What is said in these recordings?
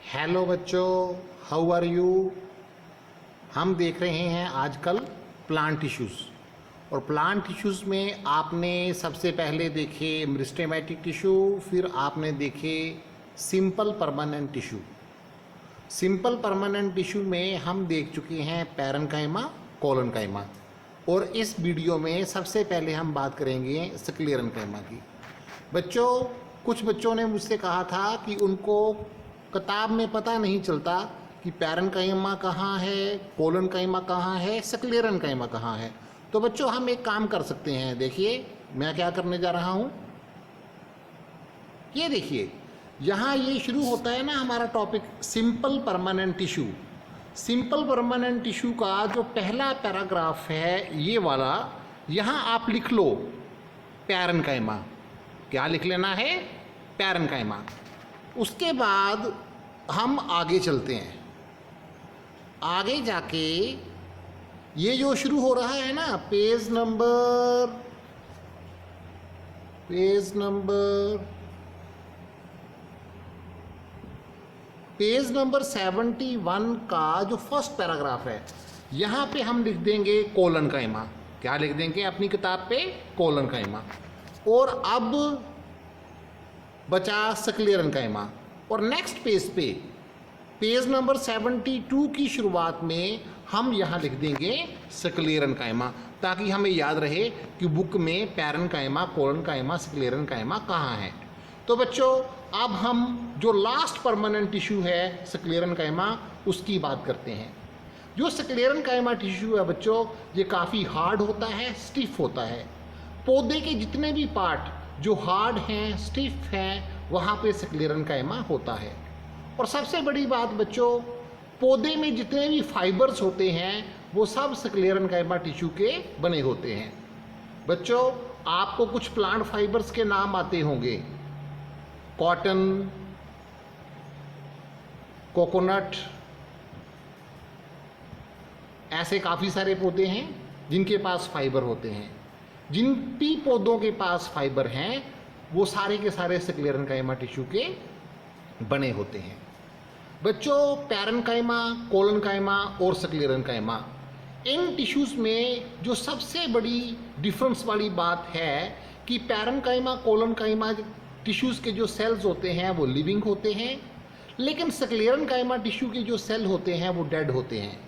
Hello बच्चों, how are you. हम देख रहे हैं आजकल प्लांट टिश्यूज़। और प्लांट टिश्यूज़ में आपने सबसे पहले देखे मेरिस्टेमेटिक टिश्यू, फिर आपने देखे simple permanent tissue. Simple permanent tissue में हम देख चुके हैं पैरेन्काइमा, कोलेनकाइमा। और इस वीडियो में सबसे पहले हम बात करेंगे स्क्लेरेन्काइमा की। बच्चों, कुछ बच्चों ने मुझसे कहा था कि उनको किताब में पता नहीं चलता कि पैरेन्काइमा कहाँ है, कोलेनकाइमा कहाँ है, स्क्लेरेन्काइमा कहाँ है। तो बच्चों, हम एक काम कर सकते हैं। देखिए मैं क्या करने जा रहा हूँ। ये देखिए, यहाँ ये शुरू होता है ना हमारा topic simple permanent tissue. Simple permanent tissue का जो पहला पैराग्राफ है ये वाला, यहाँ आप लिख लो पैरेन्काइमा। क्या लिख लेना है? पैरेन्काइमा। उसके बाद हम आगे चलते हैं। आगे जाके ये जो शुरू हो रहा है ना, पेज नंबर 71 का जो फर्स्ट पैराग्राफ है, यहाँ पे हम लिख देंगे कोलेनकाइमा। क्या लिख देंगे अपनी किताब पे? कोलेनकाइमा। और अब बचा स्क्लेरेन्काइमा। और नेक्स्ट पेज पे, पेज नंबर 72 की शुरुआत में हम यहाँ लिख देंगे स्क्लेरेन्काइमा, ताकि हमें याद रहे कि बुक में पैरेन्काइमा, कोलेनकाइमा, स्क्लेरेन्काइमा कहाँ है। तो बच्चों, अब हम जो लास्ट परमानेंट टिश्यू है स्क्लेरेन्काइमा, उसकी बात करते हैं। जो स्क्लेरेन्काइमा टिश्यू है बच्चों, ये काफ़ी हार्ड होता है, स्टिफ होता है। पौधे के जितने भी पार्ट जो हार्ड हैं, स्टिफ हैं, वहाँ पे स्क्लेरेन्काइमा होता है। और सबसे बड़ी बात बच्चों, पौधे में जितने भी फाइबर्स होते हैं वो सब स्क्लेरेन्काइमा टिश्यू के बने होते हैं। बच्चों, आपको कुछ प्लांट फाइबर्स के नाम आते होंगे। कॉटन, कोकोनट, ऐसे काफ़ी सारे पौधे हैं जिनके पास फाइबर होते हैं। जिन भी पौधों के पास फाइबर हैं वो सारे के सारे स्क्लेरेन्काइमा टिश्यू के बने होते हैं। बच्चों, पैरेन्काइमा, कोलेनकाइमा और स्क्लेरेन्काइमा, इन टिश्यूज़ में जो सबसे बड़ी डिफरेंस वाली बात है कि पैरेन्काइमा, कोलेनकाइमा टिश्यूज़ के जो सेल्स होते हैं वो लिविंग होते हैं, लेकिन स्क्लेरेन्काइमा टिश्यू के जो सेल होते हैं वो डेड होते हैं।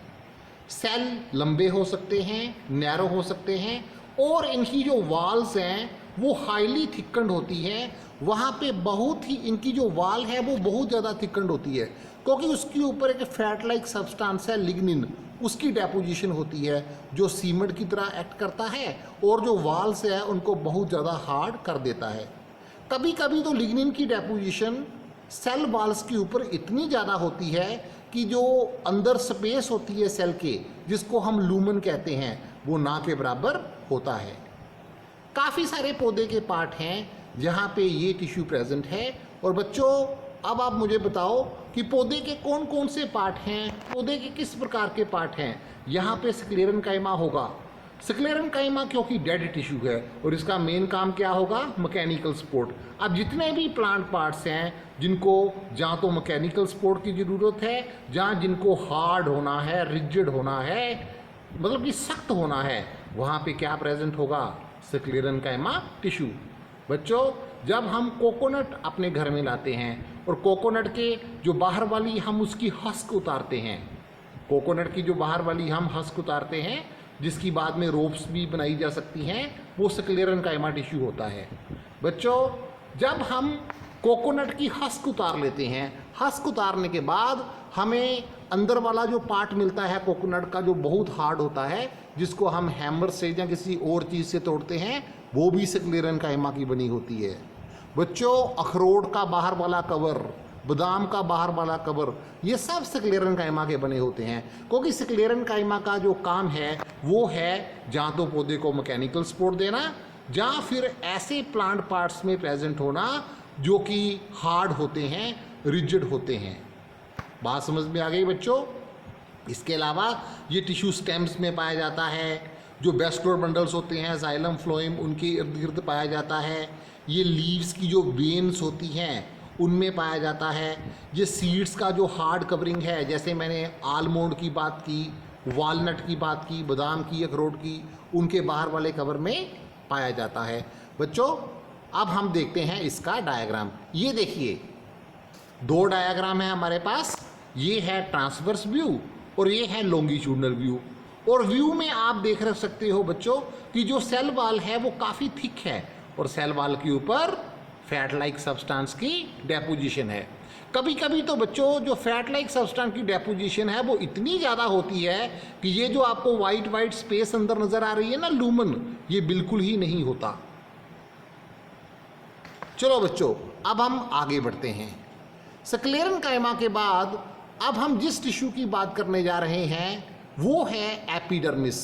सेल लंबे हो सकते हैं, नैरो हो सकते हैं, और इनकी जो वॉल्स हैं वो हाईली थिकन्ड होती है। वहाँ पे बहुत ही इनकी जो वाल है वो बहुत ज़्यादा थिकन्ड होती है, क्योंकि उसके ऊपर एक फैट लाइक सब्सटेंस है लिग्निन, उसकी डेपोजिशन होती है जो सीमेंट की तरह एक्ट करता है, और जो वाल्स है उनको बहुत ज़्यादा हार्ड कर देता है। कभी कभी तो लिग्निन की डेपोजिशन सेल वाल्स के ऊपर इतनी ज़्यादा होती है कि जो अंदर स्पेस होती है सेल के, जिसको हम लूमन कहते हैं, वो ना के बराबर होता है। काफ़ी सारे पौधे के पार्ट हैं जहाँ पे ये टिश्यू प्रेजेंट है। और बच्चों, अब आप मुझे बताओ कि पौधे के कौन कौन से पार्ट हैं, पौधे के किस प्रकार के पार्ट हैं। यहाँ पे स्क्लेरेन्काइमा होगा। स्क्लेरेन्काइमा क्योंकि डेड टिश्यू है और इसका मेन काम क्या होगा? Mechanical support. अब जितने भी प्लांट पार्ट्स हैं जिनको जहाँ तो मैकेनिकल सपोर्ट की ज़रूरत है, जहाँ जिनको हार्ड होना है, रिजिड होना है, मतलब कि सख्त होना है, वहाँ पे क्या प्रेजेंट होगा? Sclerenchyma tissue. बच्चों, जब हम कोकोनट अपने घर में लाते हैं और कोकोनट के जो बाहर वाली हम उसकी हस्क उतारते हैं, कोकोनट की जो बाहर वाली हम हस्क उतारते हैं, जिसकी बाद में रोप्स भी बनाई जा सकती हैं, वो स्क्लेरेन्काइमा टिश्यू होता है। बच्चों, जब हम कोकोनट की हस्क उतार लेते हैं, हस्क उतारने के बाद हमें अंदर वाला जो पार्ट मिलता है कोकोनट का, जो बहुत हार्ड होता है, जिसको हम हैमर से या किसी और चीज़ से तोड़ते हैं, वो भी स्क्लेरेन्काइमा की बनी होती है। बच्चों, अखरोट का बाहर वाला कवर, बादाम का बाहर वाला कवर, ये सब स्क्लेरेन्काइमा के बने होते हैं, क्योंकि स्क्लेरेन्काइमा का जो काम है वो है जहाँ तो पौधे को मैकेनिकल सपोर्ट देना, या फिर ऐसे प्लांट पार्ट्स में प्रेजेंट होना जो कि हार्ड होते हैं, रिजिड होते हैं। बात समझ में आ गई बच्चों? इसके अलावा ये टिश्यू स्टेम्स में पाया जाता है, जो वेस्कुलर बंडल्स होते हैं, जाइलम फ्लोएम, उनके इर्द गिर्द पाया जाता है। ये लीव्स की जो वेन्स होती हैं उनमें पाया जाता है। ये सीड्स का जो हार्ड कवरिंग है, जैसे मैंने आलमंड की बात की, वालनट की बात की, बादाम की, अखरोट की, उनके बाहर वाले कवर में पाया जाता है। बच्चों अब हम देखते हैं इसका डायग्राम। ये देखिए दो डायग्राम है हमारे पास, ये है ट्रांसवर्स व्यू और ये है लॉन्गिट्यूडनल व्यू। और व्यू में आप देख रख सकते हो बच्चों कि जो सेल वॉल है वो काफ़ी थिक है और सेल वॉल के ऊपर फैट लाइक सब्सटेंस की डेपोजिशन है। कभी कभी तो बच्चों जो फैट लाइक सब्सटेंस की डेपोजिशन है वो इतनी ज़्यादा होती है कि ये जो आपको वाइट वाइट स्पेस अंदर नज़र आ रही है ना लूमन, ये बिल्कुल ही नहीं होता। चलो बच्चों अब हम आगे बढ़ते हैं। स्क्लेरन कायमा के बाद अब हम जिस टिश्यू की बात करने जा रहे हैं वो है एपिडर्मिस।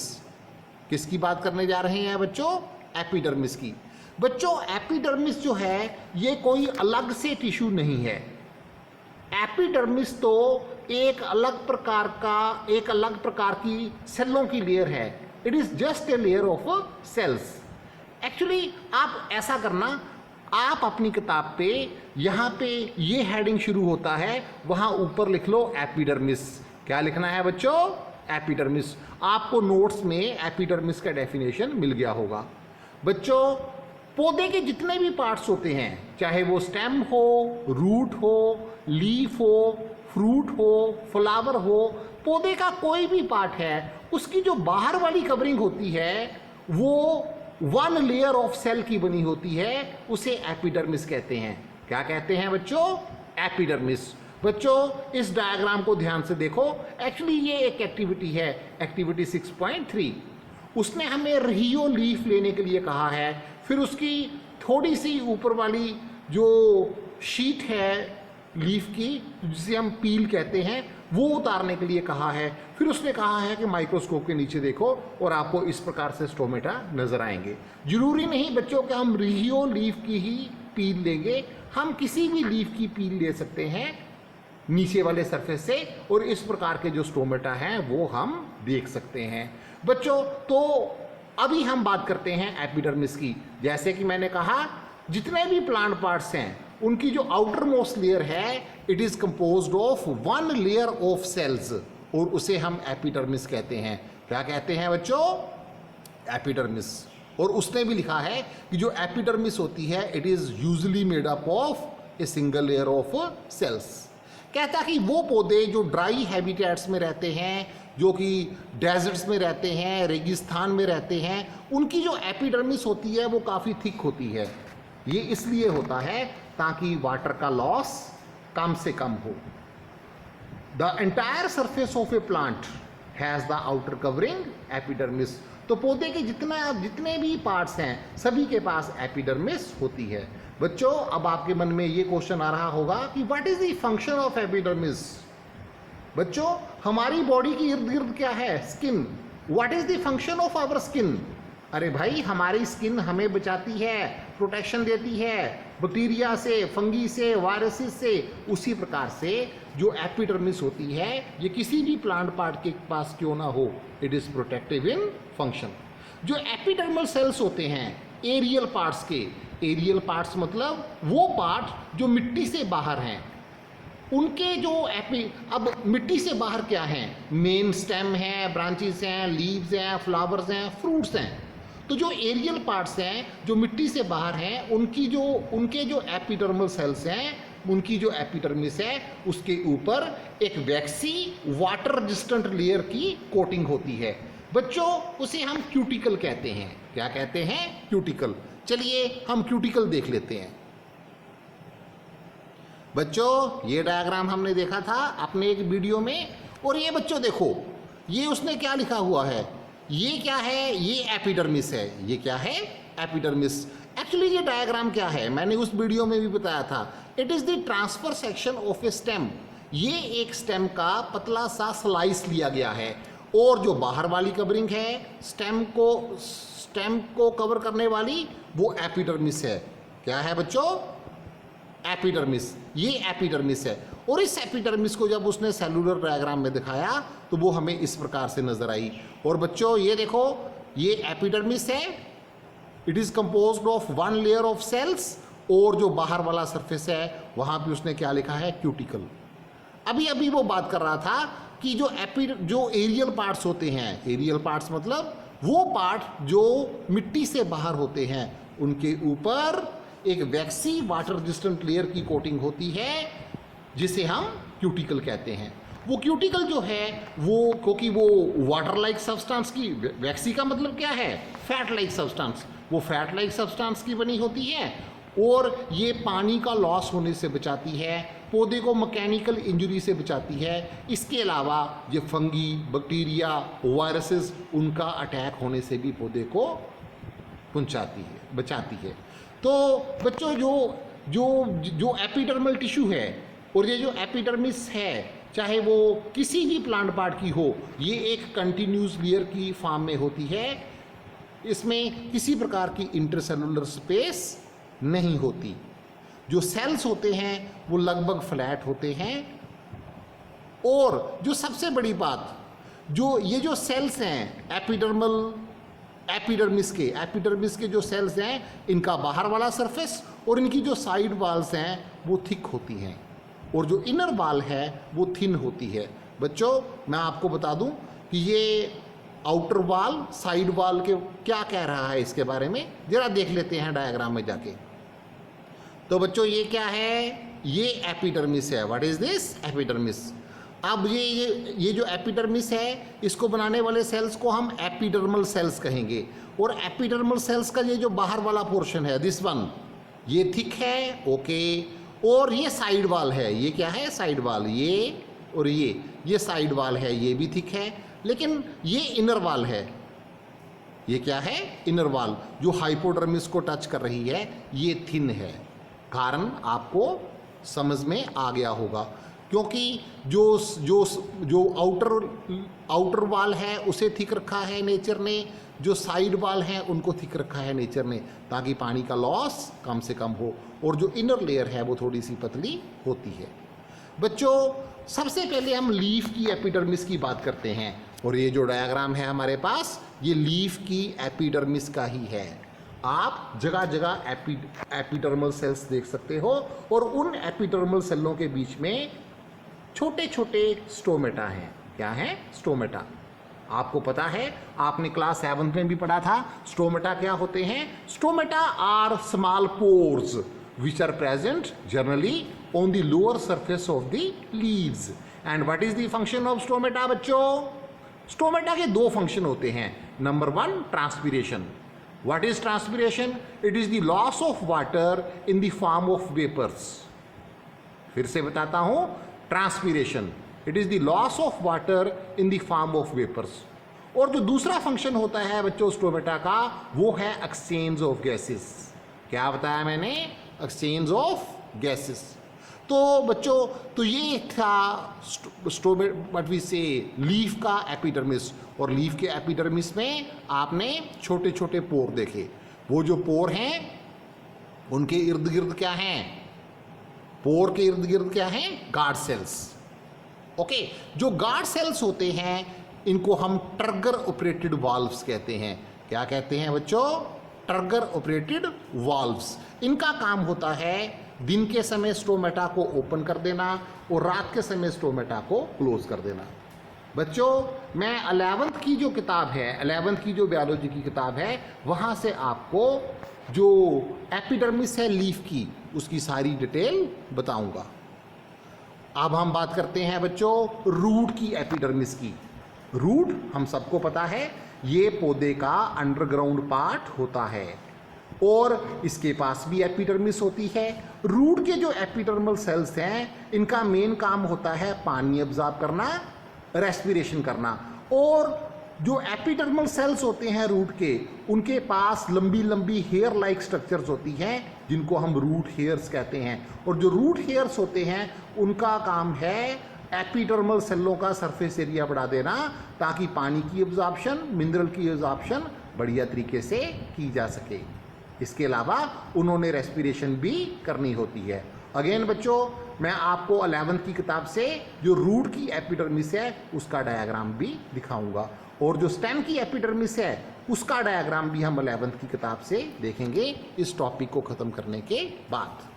किसकी बात करने जा रहे हैं बच्चों? एपिडर्मिस की। बच्चों एपिडर्मिस जो है ये कोई अलग से टिश्यू नहीं है। एपिडर्मिस तो एक अलग प्रकार की सेलों की लेयर है। It is just a layer of cells. Actually आप ऐसा करना, आप अपनी किताब पे यहाँ पे ये हेडिंग शुरू होता है, वहाँ ऊपर लिख लो एपिडर्मिस। क्या लिखना है बच्चों? एपिडर्मिस। आपको नोट्स में एपिडर्मिस का डेफिनेशन मिल गया होगा। बच्चों पौधे के जितने भी पार्ट्स होते हैं, चाहे वो स्टेम हो, रूट हो, लीफ हो, फ्रूट हो, फ्लावर हो, पौधे का कोई भी पार्ट है, उसकी जो बाहर वाली कवरिंग होती है वो वन लेयर ऑफ सेल की बनी होती है, उसे एपिडर्मिस कहते हैं। क्या कहते हैं बच्चों? एपिडर्मिस। बच्चों इस डायग्राम को ध्यान से देखो। एक्चुअली ये एक एक्टिविटी है, एक्टिविटी 6.3। उसने हमें रियो लीफ लेने के लिए कहा है, फिर उसकी थोड़ी सी ऊपर वाली जो शीट है लीफ की जिसे हम पील कहते हैं वो उतारने के लिए कहा है। फिर उसने कहा है कि माइक्रोस्कोप के नीचे देखो और आपको इस प्रकार से स्टोमेटा नजर आएंगे। जरूरी नहीं बच्चों कि हम रियो लीफ की ही पील लेंगे, हम किसी भी लीफ की पील ले सकते हैं नीचे वाले सरफेस से, और इस प्रकार के जो स्टोमेटा हैं वो हम देख सकते हैं। बच्चों तो अभी हम बात करते हैं एपिडर्मिस की। जैसे कि मैंने कहा जितने भी प्लांट पार्ट्स हैं उनकी जो आउटर मोस्ट लेयर है it is composed of one layer of cells और उसे हम एपिडर्मिस कहते हैं। क्या कहते हैं बच्चों? एपिडर्मिस। और उसने भी लिखा है कि जो एपिडर्मिस होती है it is usually made up of a single layer of cells. कहता कि वो पौधे जो ड्राई हैबिटेट्स में रहते हैं, जो कि डेजर्ट्स में रहते हैं, रेगिस्तान में रहते हैं, उनकी जो एपिडर्मिस होती है वो काफ़ी थिक होती है। ये इसलिए होता है ताकि वाटर का लॉस कम से कम हो। The entire surface of A plant has the outer covering epidermis. तो पौधे के जितने भी पार्ट्स हैं सभी के पास एपिडर्मिस होती है। बच्चों अब आपके मन में ये क्वेश्चन आ रहा होगा कि what is the function of epidermis. बच्चों हमारी बॉडी की इर्द गिर्द क्या है? Skin. What is the function of our skin? अरे भाई हमारी स्किन हमें बचाती है, प्रोटेक्शन देती है बैक्टीरिया से, फंगी से, वायरसेस से। उसी प्रकार से जो एपिडर्मिस होती है ये किसी भी प्लांट पार्ट के पास क्यों ना हो, it is protective in function. जो एपिडर्मल सेल्स होते हैं एरियल पार्ट्स के, एरियल पार्ट्स मतलब वो पार्ट जो मिट्टी से बाहर हैं, उनके जो अब मिट्टी से बाहर क्या हैं? मेन स्टेम है, ब्रांचेस हैं, लीव्स हैं, फ्लावर्स हैं, फ्रूट्स हैं। तो जो एरियल पार्ट्स हैं जो मिट्टी से बाहर हैं उनके जो एपिडर्मल सेल्स हैं, उनकी जो एपिडर्मिस है उसके ऊपर एक वैक्सी वाटर रेजिस्टेंट लेयर की कोटिंग होती है। बच्चों उसे हम क्यूटिकल कहते हैं। क्या कहते हैं? क्यूटिकल। चलिए हम क्यूटिकल देख लेते हैं। बच्चों ये डायग्राम हमने देखा था अपने एक वीडियो में, और ये बच्चों देखो ये उसने क्या लिखा हुआ है, ये क्या है? ये एपिडर्मिस है। ये क्या है? एपिडर्मिस। एक्चुअली ये डायग्राम क्या है मैंने उस वीडियो में भी बताया था, it is the transfer section of A stem. ये एक स्टेम का पतला सा स्लाइस लिया गया है और जो बाहर वाली कवरिंग है स्टेम को कवर करने वाली वो एपिडर्मिस है। क्या है बच्चों? एपिडर्मिस। ये एपिडर्मिस है और इस एपिडर्मिस को जब उसने सेलुलर डायग्राम में दिखाया तो वो हमें इस प्रकार से नजर आई। और बच्चों ये देखो ये एपिडर्मिस है, it is composed of one layer of cells और जो बाहर वाला सरफेस है वहाँ पे उसने क्या लिखा है, क्यूटिकल। अभी अभी वो बात कर रहा था कि जो एरियल पार्ट्स होते हैं, एरियल पार्ट्स मतलब वो पार्ट जो मिट्टी से बाहर होते हैं, उनके ऊपर एक वैक्सी वाटर रेजिस्टेंट लेयर की कोटिंग होती है जिसे हम क्यूटिकल कहते हैं। वो क्यूटिकल जो है वो, क्योंकि वो वाटर लाइक सब्सटेंस की, वैक्सी का मतलब क्या है, फैट लाइक सब्सटेंस, वो फैट लाइक सब्सटेंस की बनी होती है और ये पानी का लॉस होने से बचाती है, पौधे को मैकेनिकल इंजरी से बचाती है। इसके अलावा ये फंगी, बैक्टीरिया, वायरसेस, उनका अटैक होने से भी पौधे को पहुंचाती है, बचाती है। तो बच्चों जो एपिडर्मल टिश्यू है और ये जो एपिडर्मिस है, चाहे वो किसी भी प्लांट पार्ट की हो, ये एक कंटिन्यूस लेयर की फॉर्म में होती है। इसमें किसी प्रकार की इंटरसेलुलर स्पेस नहीं होती। जो सेल्स होते हैं वो लगभग फ्लैट होते हैं और जो सबसे बड़ी बात, ये जो सेल्स हैं एपिडर्मिस के जो सेल्स हैं, इनका बाहर वाला सरफेस और इनकी जो साइड वाल्स हैं वो थिक होती हैं और जो इनर वाल है वो थिन होती है। बच्चों मैं आपको बता दूं कि ये आउटर वाल साइड वाल के क्या कह रहा है इसके बारे में जरा देख लेते हैं डायग्राम में जाके। तो बच्चों ये क्या है, ये एपिडर्मिस है। What is this, epidermis. अब ये जो एपिडर्मिस है, इसको बनाने वाले सेल्स को हम एपिडर्मल सेल्स कहेंगे और एपिडर्मल सेल्स का ये जो बाहर वाला पोर्शन है, दिस वन, ये थिक है, ओके। और ये साइड वाल है, ये क्या है, साइड वाल, ये और ये साइड वाल है, ये भी थिक है। लेकिन ये इनर वाल है, ये क्या है, इनर वाल, जो हाइपोडर्मिस को टच कर रही है, ये थिन है। कारण आपको समझ में आ गया होगा, क्योंकि जो आउटर वाल है उसे थिक रखा है नेचर ने, जो साइड वाल है उनको थिक रखा है नेचर ने, ताकि पानी का लॉस कम से कम हो, और जो इनर लेयर है वो थोड़ी सी पतली होती है। बच्चों सबसे पहले हम लीफ की एपिडर्मिस की बात करते हैं और ये जो डायग्राम है हमारे पास, ये लीफ की एपिडर्मिस का ही है। आप जगह जगह एपिडर्मल सेल्स देख सकते हो और उन एपिडर्मल सेलों के बीच में छोटे छोटे स्टोमेटा हैं। क्या है, स्टोमेटा। आपको पता है, आपने क्लास 7 में भी पढ़ा था, स्टोमेटा क्या होते हैं। Stomata are small pores which are present generally on the lower surface of the leaves. And what is the function of stomata बच्चों? स्टोमेटा के दो फंक्शन होते हैं। Number 1, transpiration. What is transpiration? It is the loss of water in the form of vapors. फिर से बताता हूं, transpiration, it is the loss of water in the form of vapours. और जो दूसरा फंक्शन होता है बच्चों स्टोमेटा का, वो है एक्सचेंज ऑफ गैसेस। क्या बताया मैंने, एक्सचेंज ऑफ गैसेस। तो बच्चों, तो ये था व्हाट वी से लीफ का एपिडर्मिस। और लीफ के एपिडर्मिस में आपने छोटे छोटे पोर देखे। वो जो पोर हैं उनके इर्द गिर्द क्या हैं, पोर के इर्द गिर्द क्या हैं, गार्ड सेल्स। ओके, जो गार्ड सेल्स होते हैं इनको हम ट्रिगर ऑपरेटेड वाल्व्स कहते हैं। क्या कहते हैं बच्चों, ट्रिगर ऑपरेटेड वाल्व्स। इनका काम होता है दिन के समय स्टोमेटा को ओपन कर देना और रात के समय स्टोमेटा को क्लोज कर देना। बच्चों, मैं 11th की जो किताब है, 11th की जो बायोलॉजी की किताब है, वहाँ से आपको जो एपिडर्मिस है लीफ की, उसकी सारी डिटेल बताऊंगा। अब हम बात करते हैं बच्चों रूट की एपिडर्मिस की। रूट हम सबको पता है, ये पौधे का अंडरग्राउंड पार्ट होता है और इसके पास भी एपिडर्मिस होती है। रूट के जो एपिडर्मल सेल्स हैं, इनका मेन काम होता है पानी अब्जॉर्ब करना, रेस्पिरेशन करना। और जो एपिडर्मल सेल्स होते हैं रूट के, उनके पास लंबी लंबी हेयर लाइक स्ट्रक्चर्स होती हैं जिनको हम रूट हेयर्स कहते हैं। और जो रूट हेयर्स होते हैं उनका काम है एपिडर्मल सेलों का सरफेस एरिया बढ़ा देना, ताकि पानी की एब्जॉर्प्शन, मिनरल की एब्जॉर्प्शन बढ़िया तरीके से की जा सके। इसके अलावा उन्होंने रेस्पिरेशन भी करनी होती है। अगेन बच्चों, मैं आपको 11th की किताब से जो रूट की एपिडर्मिस है उसका डायग्राम भी दिखाऊंगा, और जो स्टेम की एपिडर्मिस है उसका डायग्राम भी हम 11th की किताब से देखेंगे इस टॉपिक को खत्म करने के बाद।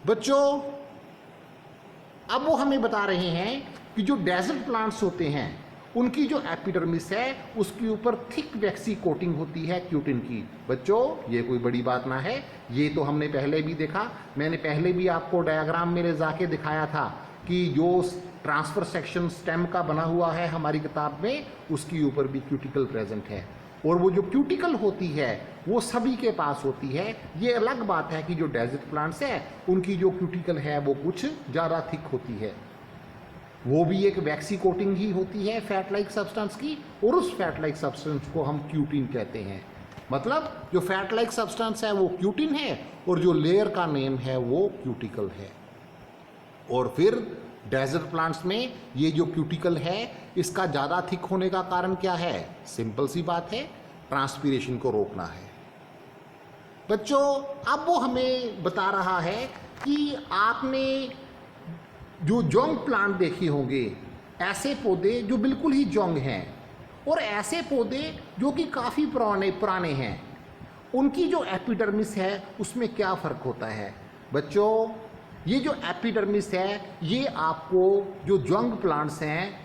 बच्चों, अब वो हमें बता रहे हैं कि जो डेजर्ट प्लांट्स होते हैं उनकी जो एपिडर्मिस है उसके ऊपर थिक वैक्सी कोटिंग होती है क्यूटिन की। बच्चों, ये कोई बड़ी बात ना है, ये तो हमने पहले भी देखा। मैंने पहले भी आपको डायग्राम में ले जाके दिखाया था कि जो ट्रांसफर सेक्शन स्टेम का बना हुआ है हमारी किताब में, उसके ऊपर भी क्यूटिकल प्रेजेंट है। और वो जो क्यूटिकल होती है वो सभी के पास होती है। ये अलग बात है कि जो डेजर्ट प्लांट्स है उनकी जो क्यूटिकल है वो कुछ ज़्यादा थिक होती है, वो भी एक वैक्सी कोटिंग ही होती है फैट लाइक सब्सटेंस की, और उस फैट लाइक सब्सटेंस को हम क्यूटिन कहते हैं। मतलब जो फैट लाइक सब्सटेंस है वो क्यूटिन है और जो लेयर का नेम है वो क्यूटिकल है। और फिर डेजर्ट प्लांट्स में ये जो क्यूटिकल है इसका ज़्यादा थिक होने का कारण क्या है? सिंपल सी बात है, ट्रांसपीरेशन को रोकना है। बच्चों, अब वो हमें बता रहा है कि आपने जो जोंग प्लांट देखे होंगे, ऐसे पौधे जो बिल्कुल ही जोंग हैं और ऐसे पौधे जो कि काफ़ी पुराने हैं, उनकी जो एपिडर्मिस है उसमें क्या फ़र्क होता है? बच्चों, ये जो एपिडर्मिस है ये आपको जो जोंग प्लांट्स हैं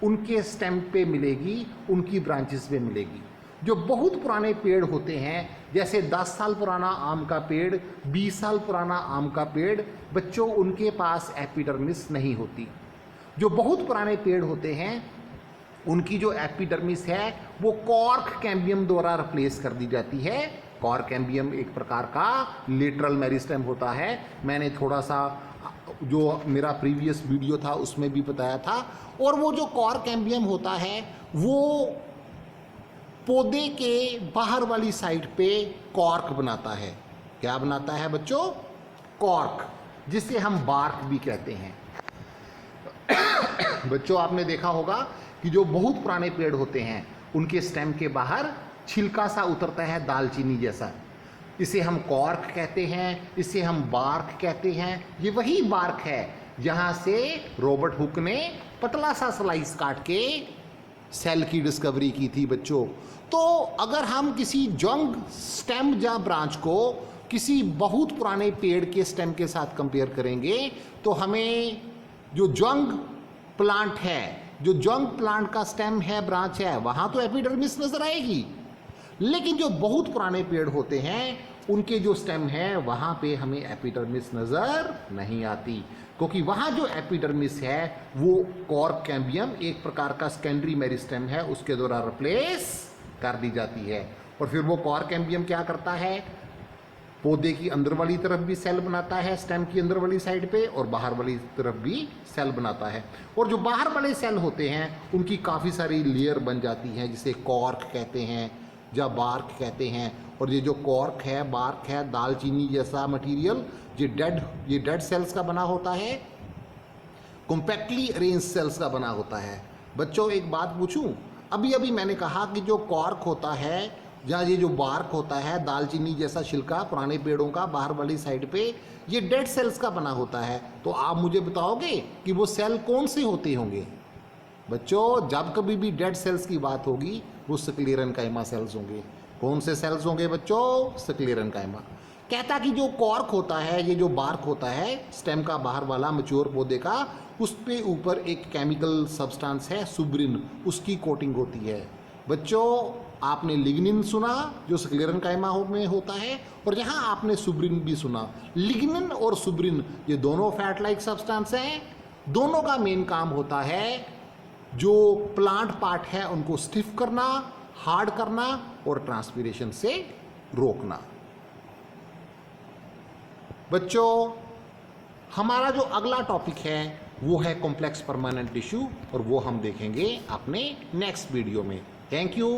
उनके स्टेम पे मिलेगी, उनकी ब्रांचेस पे मिलेगी। जो बहुत पुराने पेड़ होते हैं, जैसे 10 साल पुराना आम का पेड़, 20 साल पुराना आम का पेड़, बच्चों उनके पास एपिडर्मिस नहीं होती। जो बहुत पुराने पेड़ होते हैं उनकी जो एपिडर्मिस है वो कॉर्क कैम्बियम द्वारा रिप्लेस कर दी जाती है। कॉर्क कैम्बियम एक प्रकार का लेटरल मेरिस्टेम होता है। मैंने थोड़ा सा जो मेरा प्रीवियस वीडियो था उसमें भी बताया था। और वो जो कॉर्क कैम्बियम होता है वो पौधे के बाहर वाली साइड पे कॉर्क बनाता है। क्या बनाता है बच्चों? कॉर्क, जिसे हम बार्क भी कहते हैं। बच्चों, आपने देखा होगा कि जो बहुत पुराने पेड़ होते हैं उनके स्टेम के बाहर छिलका सा उतरता है दालचीनी जैसा, इसे हम कॉर्क कहते हैं, इसे हम बार्क कहते हैं। ये वही बार्क है जहाँ से रॉबर्ट हुक ने पतला सा स्लाइस काट के सेल की डिस्कवरी की थी। बच्चों, तो अगर हम किसी जंग स्टेम या ब्रांच को किसी बहुत पुराने पेड़ के स्टेम के साथ कंपेयर करेंगे तो हमें जो जंग प्लांट है, जो जंग प्लांट का स्टेम है, ब्रांच है, वहाँ तो एपिडर्मिस नजर आएगी। लेकिन जो बहुत पुराने पेड़ होते हैं उनके जो स्टेम है वहाँ पे हमें एपिडर्मिस नज़र नहीं आती, क्योंकि वहाँ जो एपिडर्मिस है वो कॉर्क कैम्बियम, एक प्रकार का सेकेंडरी मेरिस्टेम है, उसके द्वारा रिप्लेस कर दी जाती है। और फिर वो कॉर्क कैम्बियम क्या करता है? पौधे की अंदर वाली तरफ भी सेल बनाता है, स्टेम की अंदर वाली साइड पे, और बाहर वाली तरफ भी सेल बनाता है। और जो बाहर वाले सेल होते हैं उनकी काफ़ी सारी लेयर बन जाती हैं, जिसे कॉर्क कहते हैं या बार्क कहते हैं। और ये जो कॉर्क है, बार्क है, दालचीनी जैसा मटेरियल, ये डेड सेल्स का बना होता है, कॉम्पैक्टली अरेंज सेल्स का बना होता है। बच्चों, एक बात पूछूं, अभी अभी मैंने कहा कि जो कॉर्क होता है या ये जो बार्क होता है, दालचीनी जैसा छिलका पुराने पेड़ों का बाहर वाली साइड पे, ये डेड सेल्स का बना होता है। तो आप मुझे बताओगे कि वो सेल कौन से होते होंगे? बच्चों, जब कभी भी डेड सेल्स की बात होगी वो स्क्लेरेनकाइमा सेल्स होंगे। कौन से सेल्स होंगे बच्चों? स्क्लेरेनकाइमा। कहता कि जो कॉर्क होता है, ये जो बार्क होता है स्टेम का बाहर वाला मैच्योर पौधे का, उस पे ऊपर एक केमिकल सब्सटेंस है सुब्रिन, उसकी कोटिंग होती है। बच्चों, आपने लिग्निन सुना जो स्क्लेरेनकाइमा में होता है, और यहाँ आपने सुब्रिन भी सुना। लिग्निन और सुब्रिन ये दोनों फैट लाइक सब्सटेंस हैं। दोनों का मेन काम होता है जो प्लांट पार्ट है उनको स्टिफ करना, हार्ड करना और ट्रांसपीरेशन से रोकना। बच्चों, हमारा जो अगला टॉपिक है वो है कॉम्प्लेक्स परमानेंट टिश्यू, और वो हम देखेंगे अपने नेक्स्ट वीडियो में। Thank you.